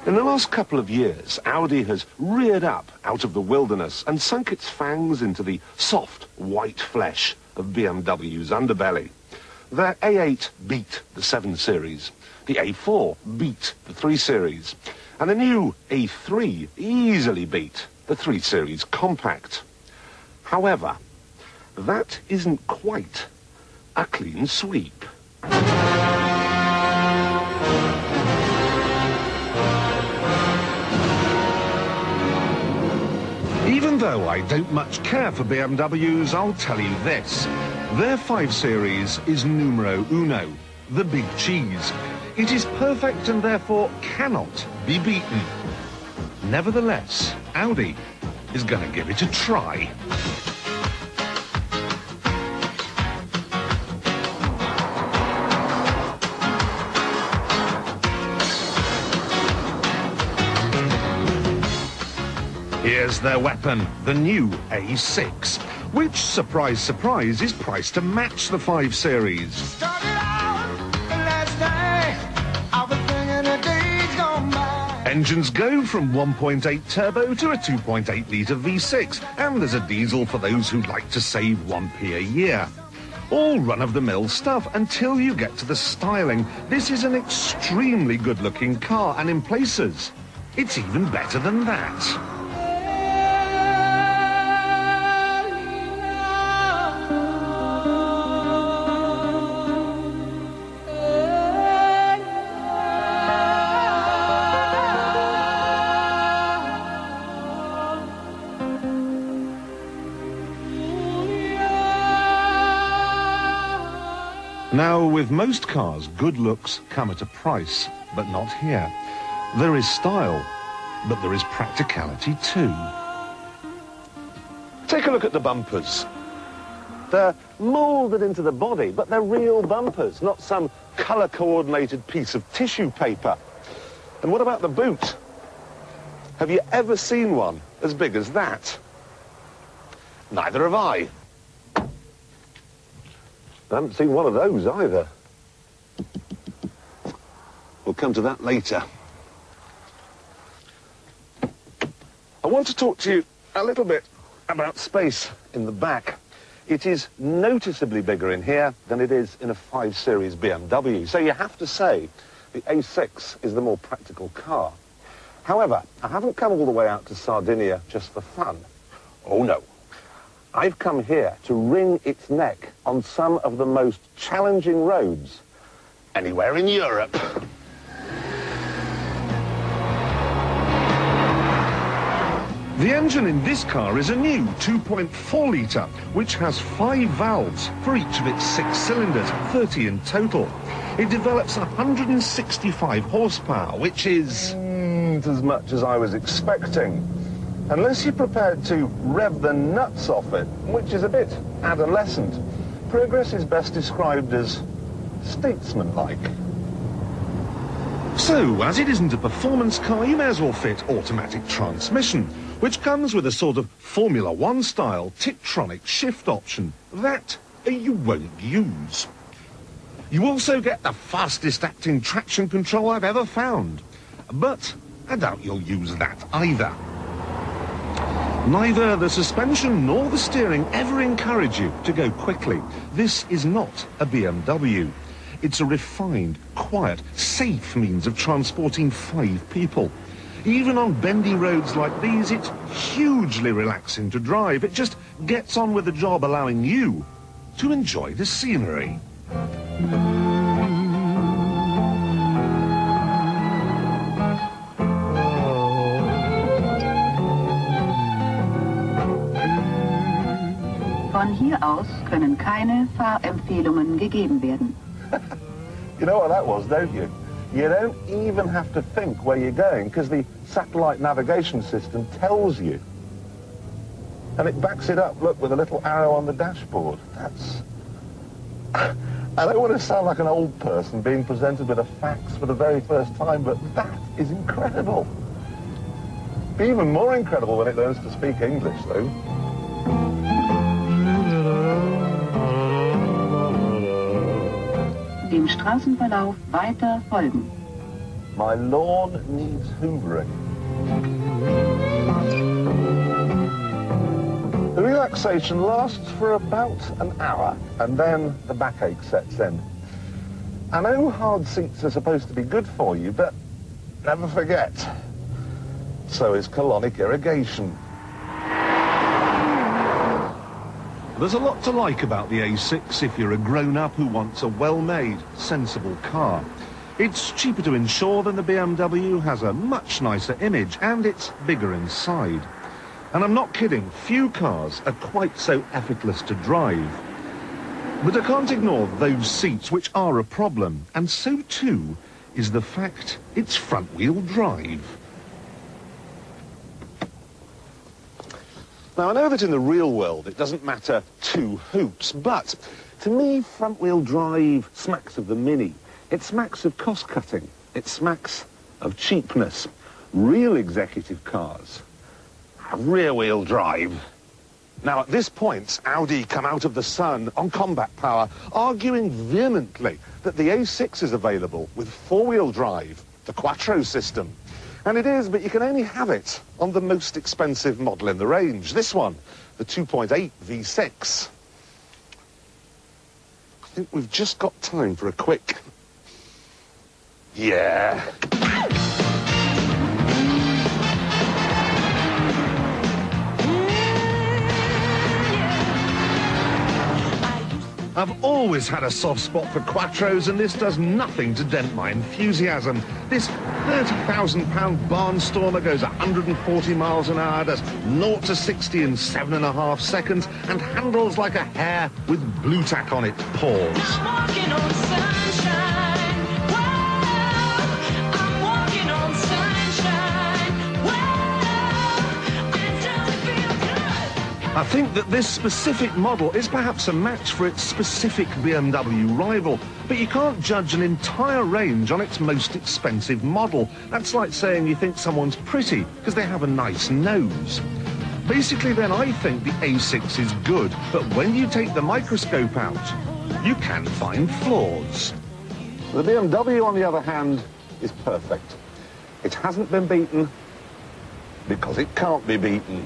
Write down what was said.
In the last couple of years, Audi has reared up out of the wilderness and sunk its fangs into the soft, white flesh of BMW's underbelly. Their A8 beat the 7 Series, the A4 beat the 3 Series, and the new A3 easily beat the 3 Series Compact. However, that isn't quite a clean sweep. Even though I don't much care for BMWs, I'll tell you this. Their 5 Series is numero uno, the big cheese. It is perfect and therefore cannot be beaten. Nevertheless, Audi is going to give it a try. Here's their weapon, the new A6, which, surprise, surprise, is priced to match the 5 Series. Started out the last day, I was thinking the days gone by. Engines go from 1.8 turbo to a 2.8-litre V6, and there's a diesel for those who'd like to save 1p a year. All run-of-the-mill stuff until you get to the styling. This is an extremely good-looking car, and in places, it's even better than that. Now, with most cars, good looks come at a price, but not here. There is style, but there is practicality too. Take a look at the bumpers. They're moulded into the body, but they're real bumpers, not some colour-coordinated piece of tissue paper. And what about the boot? Have you ever seen one as big as that? Neither have I. I haven't seen one of those either. We'll come to that later. I want to talk to you a little bit about space in the back. It is noticeably bigger in here than it is in a 5 Series BMW. So you have to say the A6 is the more practical car. However, I haven't come all the way out to Sardinia just for fun. Oh no. I've come here to wring its neck on some of the most challenging roads anywhere in Europe. The engine in this car is a new 2.4-litre, which has 5 valves for each of its 6 cylinders, 30 in total. It develops 165 horsepower, which is as much as I was expecting. Unless you're prepared to rev the nuts off it, which is a bit adolescent, progress is best described as statesmanlike. So, as it isn't a performance car, you may as well fit automatic transmission, which comes with a sort of Formula One style Tiptronic shift option. That you won't use. You also get the fastest acting traction control I've ever found. But I doubt you'll use that either. Neither the suspension nor the steering ever encourage you to go quickly. This is not a BMW. It's a refined, quiet, safe means of transporting 5 people. Even on bendy roads like these, it's hugely relaxing to drive. It just gets on with the job, allowing you to enjoy the scenery. Von hier aus können keine Fahrempfehlungen gegeben werden. You know what that was, don't you? You don't even have to think where you're going because the satellite navigation system tells you. And it backs it up, look, with a little arrow on the dashboard. That's... I don't want to sound like an old person being presented with a fax for the very first time, but that is incredible. Be even more incredible when it learns to speak English, though. Dem Straßenverlauf weiter folgen. My lawn needs hoovering. The relaxation lasts for about an hour, and then the backache sets in. I know hard seats are supposed to be good for you, but never forget, so is colonic irrigation. There's a lot to like about the A6 if you're a grown-up who wants a well-made, sensible car. It's cheaper to insure than the BMW, has a much nicer image, and it's bigger inside. And I'm not kidding, few cars are quite so effortless to drive. But I can't ignore those seats, which are a problem, and so too is the fact it's front-wheel drive. Now, I know that in the real world it doesn't matter two hoots, but to me, front-wheel drive smacks of the Mini. It smacks of cost-cutting. It smacks of cheapness. Real executive cars have rear-wheel drive. Now, at this point, Audi come out of the sun on combat power, arguing vehemently that the A6 is available with four-wheel drive, the Quattro system. And it is, but you can only have it on the most expensive model in the range. This one, the 2.8 V6. I think we've just got time for a quick... Yeah. I've always had a soft spot for Quattros, and this does nothing to dent my enthusiasm. This £30,000 barnstormer goes 140 miles an hour, does 0 to 60 in 7.5 seconds, and handles like a hare with blue tack on its paws. I'm walking on sunshine. Whoa, I'm walking on sunshine. Whoa, it doesn't feel good. I think that this specific model is perhaps a match for its specific BMW rival, but you can't judge an entire range on its most expensive model. That's like saying you think someone's pretty because they have a nice nose. Basically, then, I think the A6 is good, but when you take the microscope out, you can find flaws. The BMW, on the other hand, is perfect. It hasn't been beaten because it can't be beaten.